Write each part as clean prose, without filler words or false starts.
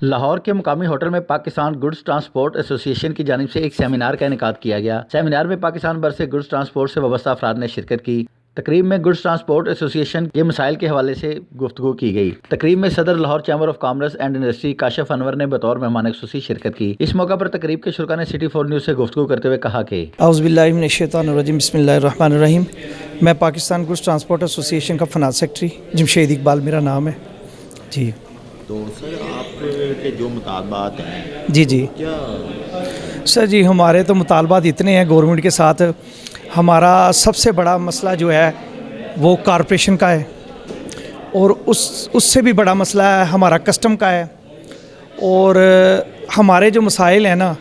لاہور کے مقامی ہوٹل میں پاکستان گڈز ٹرانسپورٹ ایسوسی ایشن کی جانب سے ایک سیمینار کا انعقاد کیا گیا۔ سیمینار میں پاکستان بھر سے گڈز ٹرانسپورٹ سے وابستہ افراد نے شرکت کی۔ تقریب میں گڈز ٹرانسپورٹ ایسوسی ایشن کے مسائل کے حوالے سے گفتگو کی گئی۔ تقریب میں صدر Lahore chamber of commerce and industry Kashif Anwar نے بطور مہمان خصوصی شرکت کی۔ اس موقع پر تقریب کے شرکاء نے سٹی 4 نیوز سے گفتگو کرتے ہوئے کہا کہ اعوذ باللہ من الشیطان الرجیم، بسم اللہ الرحمن الرحیم۔ میں پاکستان گڈز ٹرانسپورٹ ایسوسی ایشن کا فنانس سیکرٹری جمشید اقبال میرا نام ہے جی۔ تو سر آپ کے جو مطالبات ہیں جی کیا؟ سر جی ہمارے تو مطالبات اتنے ہیں گورنمنٹ کے ساتھ۔ ہمارا سب سے بڑا مسئلہ جو ہے وہ کارپوریشن کا ہے، اور اس سے بھی بڑا مسئلہ ہے ہمارا کسٹم کا ہے، اور ہمارے جو مسائل ہیں نا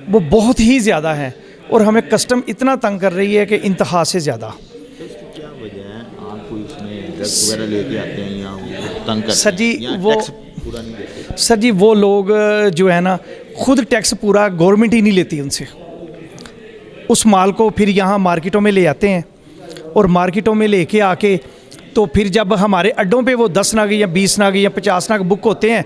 وہ بہت ہی زیادہ ہیں، اور ہمیں کسٹم اتنا تنگ کر رہی ہے کہ انتہا سے زیادہ۔ اس کی کیا وجہ ہے؟ آپ کو اس میں ڈرگس وغیرہ لے کے آتے ہیں یا تنگ کرتے ہیں؟ سر جی وہ ٹیکس پورا نہیں دیتے؟ سر جی وہ لوگ جو ہے نا خود ٹیکس پورا گورنمنٹ ہی نہیں لیتی ان سے، اس مال کو پھر یہاں مارکیٹوں میں لے آتے ہیں، اور مارکیٹوں میں لے کے آ کے تو پھر جب ہمارے اڈوں پہ وہ 10 نگ یا 20 نگ یا 50 نگ بک ہوتے ہیں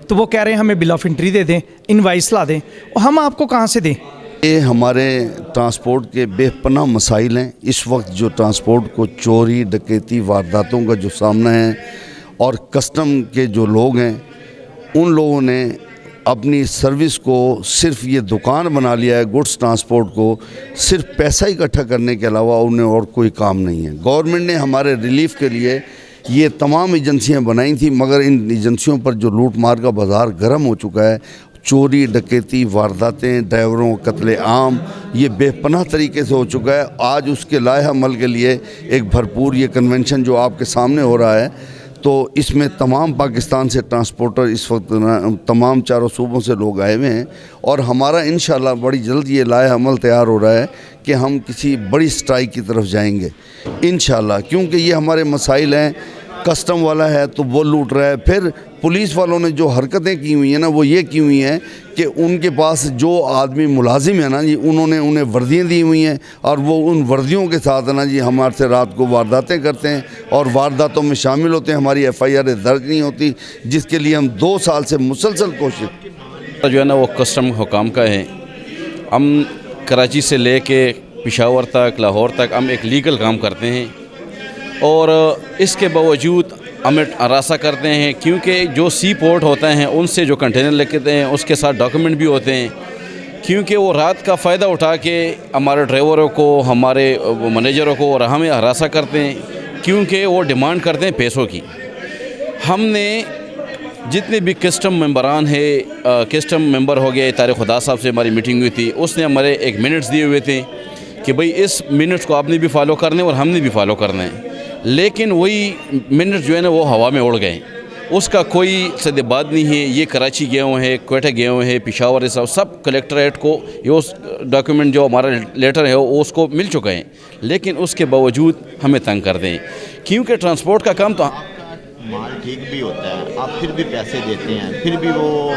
تو وہ کہہ رہے ہیں ہمیں بل آف انٹری دے دیں، انوائس لا دیں، اور ہم آپ کو کہاں سے دیں؟ یہ ہمارے ٹرانسپورٹ کے بے پناہ مسائل ہیں۔ اس وقت جو ٹرانسپورٹ کو چوری ڈکیتی وارداتوں کا جو سامنا ہے، اور کسٹم کے جو لوگ ہیں ان لوگوں نے اپنی سروس کو صرف یہ دکان بنا لیا ہے، گڈس ٹرانسپورٹ کو صرف پیسہ اکٹھا کرنے کے علاوہ انہیں اور کوئی کام نہیں ہے۔ گورنمنٹ نے ہمارے ریلیف کے لیے یہ تمام ایجنسیاں بنائی تھیں، مگر ان ایجنسیوں پر جو لوٹ مار کا بازار گرم ہو چکا ہے، چوری ڈکیتی وارداتیں، ڈرائیوروں قتل عام، یہ بے پناہ طریقے سے ہو چکا ہے۔ آج اس کے لائحہ عمل کے لیے ایک بھرپور یہ کنونشن جو آپ کے سامنے ہو رہا ہے، تو اس میں تمام پاکستان سے ٹرانسپورٹر اس وقت تمام چاروں صوبوں سے لوگ آئے ہوئے ہیں، اور ہمارا انشاءاللہ بڑی جلد یہ لائحہ عمل تیار ہو رہا ہے کہ ہم کسی بڑی سٹرائک کی طرف جائیں گے انشاءاللہ، کیونکہ یہ ہمارے مسائل ہیں۔ کسٹم والا ہے تو وہ لوٹ رہا ہے، پھر پولیس والوں نے جو حرکتیں کی ہوئی ہیں نا وہ یہ کی ہوئی ہیں کہ ان کے پاس جو آدمی ملازم ہیں نا جی انہوں نے انہیں وردیاں دی ہوئی ہیں، اور وہ ان وردیوں کے ساتھ نا جی ہمارے سے رات کو وارداتیں کرتے ہیں، اور وارداتوں میں شامل ہوتے ہیں۔ ہماری FIR درج نہیں ہوتی، جس کے لیے ہم 2 سال سے مسلسل کوشش جو ہے نا وہ کسٹم حکام کا ہے۔ ہم کراچی سے لے کے پشاور تک، لاہور تک ہم ایک لیگل کام کرتے ہیں، اور اس کے باوجود ہم ہراساں کرتے ہیں، کیونکہ جو سی پورٹ ہوتے ہیں ان سے جو کنٹینر لکھتے ہیں اس کے ساتھ ڈاکیومنٹ بھی ہوتے ہیں، کیونکہ وہ رات کا فائدہ اٹھا کے ہمارے ڈرائیوروں کو، ہمارے مینیجروں کو اور ہمیں ہراساں کرتے ہیں، کیونکہ وہ ڈیمانڈ کرتے ہیں پیسوں کی۔ ہم نے جتنے بھی کسٹم ممبران ہیں، کسٹم ممبر ہو گئے، طارق خدا صاحب سے ہماری میٹنگ ہوئی تھی، اس نے ہمارے ایک منٹس دیے ہوئے تھے کہ بھئی اس منٹس کو آپ نے بھی فالو کرنے اور ہم نے بھی فالو کرنا ہے، لیکن وہی منٹ جو ہے نا وہ ہوا میں اڑ گئے، اس کا کوئی صد بات نہیں ہے۔ یہ کراچی گئے ہوئے ہیں، کوئٹہ گئے ہوئے ہیں، پشاور سب کلیکٹریٹ کو یہ ڈاکیومنٹ جو ہمارا لیٹر ہے وہ اس کو مل چکا ہے، لیکن اس کے باوجود ہمیں تنگ کر دیں، کیونکہ ٹرانسپورٹ کا کام تو مال ٹھیک بھی ہوتا ہے، آپ پھر بھی پیسے دیتے ہیں، پھر بھی وہ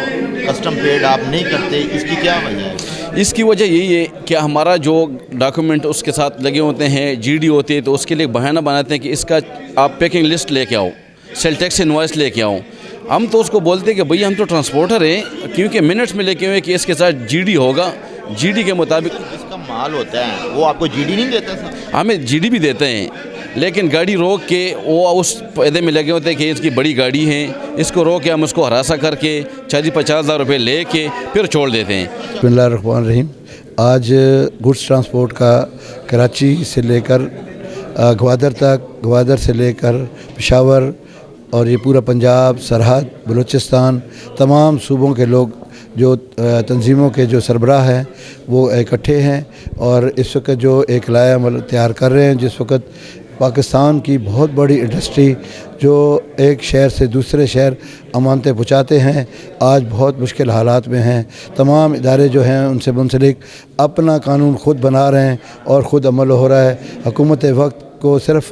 کسٹم پیڈ آپ نہیں کرتے، اس کی کیا وجہ ہے؟ اس کی وجہ یہی ہے کہ ہمارا جو ڈاکیومنٹ اس کے ساتھ لگے ہوتے ہیں، GD ہوتی ہے، تو اس کے لیے بہانہ بناتے ہیں کہ اس کا آپ پیکنگ لسٹ لے کے آؤ، سیل ٹیکس انوائس لے کے آؤ۔ ہم تو اس کو بولتے ہیں کہ بھئی ہم تو ٹرانسپورٹر ہیں، کیونکہ منٹس میں لے کے ہوئے کہ اس کے ساتھ GD ہوگا، GD کے مطابق جس کا مال ہوتا ہے وہ آپ کو GD نہیں دیتا سر؟ ہمیں GD بھی دیتے ہیں، لیکن گاڑی روک کے وہ اس فائدے میں لگے ہوتے ہیں کہ اس کی بڑی گاڑی ہے، اس کو روک کے ہم اس کو ہراساں کر کے 40-50 ہزار روپے لے کے پھر چھوڑ دیتے ہیں۔ بسم اللہ الرحمن الرحیم۔ آج گڈس ٹرانسپورٹ کا کراچی سے لے کر گوادر تک، گوادر سے لے کر پشاور، اور یہ پورا پنجاب، سرحد، بلوچستان، تمام صوبوں کے لوگ جو تنظیموں کے جو سربراہ ہیں وہ اکٹھے ہیں، اور اس وقت جو ایک لائحہ عمل تیار کر رہے ہیں، جس وقت پاکستان کی بہت بڑی انڈسٹری جو ایک شہر سے دوسرے شہر امانتیں پہنچاتے ہیں آج بہت مشکل حالات میں ہیں۔ تمام ادارے جو ہیں ان سے منسلک اپنا قانون خود بنا رہے ہیں اور خود عمل ہو رہا ہے۔ حکومت وقت کو صرف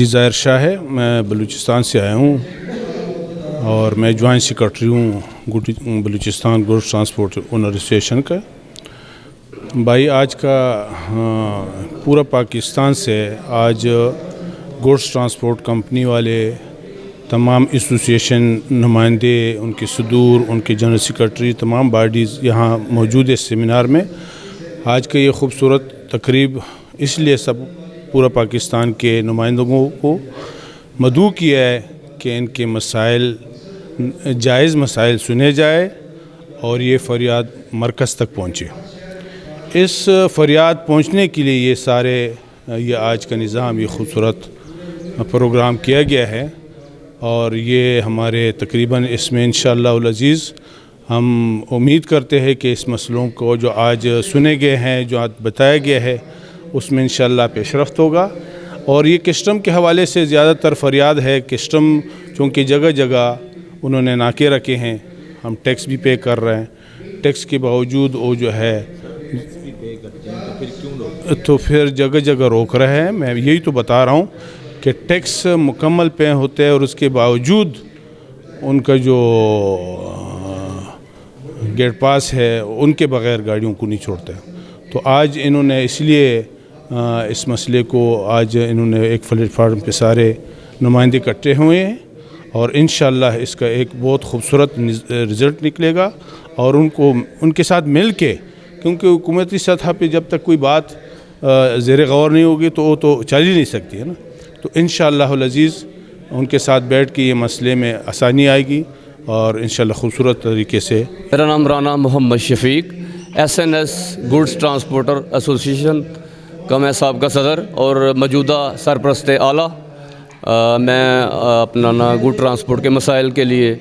جی ظاہر شاہ ہے، میں بلوچستان سے آیا ہوں اور میں جوائنٹ سیکرٹری ہوں Balochistan goods transport owner association کا۔ بھائی آج کا پورا پاکستان سے آج گوڈس ٹرانسپورٹ کمپنی والے تمام ایسوسیشن نمائندے، ان کے صدور، ان کے جنرل سیکرٹری، تمام باڈیز یہاں موجود ہے سیمینار میں۔ آج کا یہ خوبصورت تقریب اس لیے سب پورا پاکستان کے نمائندوں کو مدعو کیا ہے کہ ان کے مسائل، جائز مسائل سنے جائے اور یہ فریاد مرکز تک پہنچے۔ اس فریاد پہنچنے کے لیے یہ آج کا نظام، یہ خوبصورت پروگرام کیا گیا ہے اور یہ ہمارے تقریباً اس میں انشاءاللہ العزیز ہم امید کرتے ہیں کہ اس مسئلوں کو جو آج سنے گئے ہیں، جو آج بتایا گیا ہے، اس میں انشاءاللہ پیش رفت ہوگا۔ اور یہ کسٹم کے حوالے سے زیادہ تر فریاد ہے۔ کسٹم چونکہ جگہ جگہ انہوں نے ناکے رکھے ہیں، ہم ٹیکس بھی پے کر رہے ہیں، ٹیکس کے باوجود وہ جو ہے تو پھر جگہ جگہ روک رہے ہیں۔ میں یہی تو بتا رہا ہوں کہ ٹیکس مکمل پے ہوتے ہیں اور اس کے باوجود ان کا جو گیٹ پاس ہے ان کے بغیر گاڑیوں کو نہیں چھوڑتے۔ تو آج انہوں نے اس لیے اس مسئلے کو آج انہوں نے ایک پلیٹ فارم پہ سارے نمائندے اکٹھے ہوئے ہیں اور انشاءاللہ اس کا ایک بہت خوبصورت رزلٹ نکلے گا۔ اور ان کے ساتھ مل کے، کیونکہ حکومتی سطح پہ جب تک کوئی بات زیر غور نہیں ہوگی تو وہ تو چل ہی نہیں سکتی ہے نا۔ تو انشاءاللہ العزیز ان کے ساتھ بیٹھ کے یہ مسئلے میں آسانی آئے گی اور انشاءاللہ خوبصورت طریقے سے۔ میرا نام رانا محمد شفیق، SNS گوڈس ٹرانسپورٹر ایسوسیشن کا میں سابقہ صدر اور موجودہ سرپرست اعلیٰ۔ میں اپنا گوڈ ٹرانسپورٹ کے مسائل کے لیے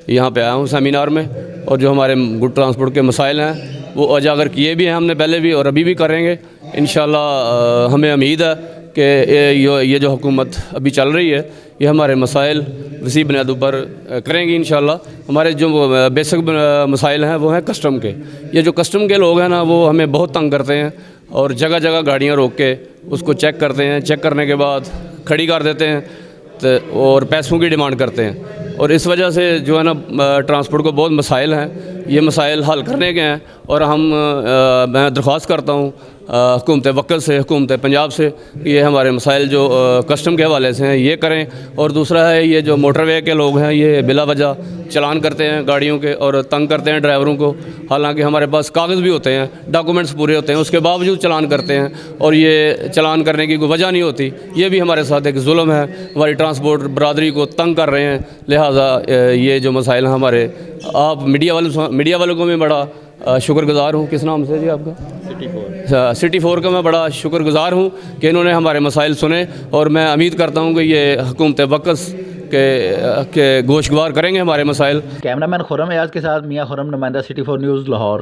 یہاں پہ آیا ہوں سیمینار میں، اور جو ہمارے گوڈ ٹرانسپورٹ کے مسائل ہیں وہ اجاگر کیے بھی ہیں ہم نے پہلے بھی اور ابھی بھی کریں گے انشاءاللہ۔ ہمیں امید ہے کہ یہ جو حکومت ابھی چل رہی ہے یہ ہمارے مسائل وسیع بنیادوں پر کریں گی انشاءاللہ۔ ہمارے جو بیسک مسائل ہیں وہ ہیں کسٹم کے۔ یہ جو کسٹم کے لوگ ہیں نا وہ ہمیں بہت تنگ کرتے ہیں اور جگہ جگہ گاڑیاں روک کے اس کو چیک کرتے ہیں، چیک کرنے کے بعد کھڑی کر دیتے ہیں اور پیسوں کی ڈیمانڈ کرتے ہیں، اور اس وجہ سے جو ہے نا ٹرانسپورٹ کو بہت مسائل ہیں۔ یہ مسائل حل کرنے کے ہیں اور میں درخواست کرتا ہوں حکومت وقت سے، حکومت پنجاب سے، یہ ہمارے مسائل جو کسٹم کے حوالے سے ہیں یہ کریں۔ اور دوسرا ہے یہ جو موٹر وے کے لوگ ہیں یہ بلا وجہ چلان کرتے ہیں گاڑیوں کے اور تنگ کرتے ہیں ڈرائیوروں کو، حالانکہ ہمارے پاس کاغذ بھی ہوتے ہیں، ڈاکومنٹس پورے ہوتے ہیں، اس کے باوجود چلان کرتے ہیں اور یہ چلان کرنے کی کوئی وجہ نہیں ہوتی۔ یہ بھی ہمارے ساتھ ایک ظلم ہے، ہماری ٹرانسپورٹ برادری کو تنگ کر رہے ہیں۔ لہٰذا یہ جو مسائل ہیں ہمارے، آپ میڈیا والوں کو میں بڑا شکر گزار ہوں۔ کس نام سے جی آپ کا؟ سٹی 4 کا میں بڑا شکر گزار ہوں کہ انہوں نے ہمارے مسائل سنے، اور میں امید کرتا ہوں کہ یہ حکومت وقت کے گوشگوار کریں گے ہمارے مسائل۔ کیمرہ مین خرم ایاز کے ساتھ میاں خرم، نمائندہ سٹی 4 نیوز لاہور۔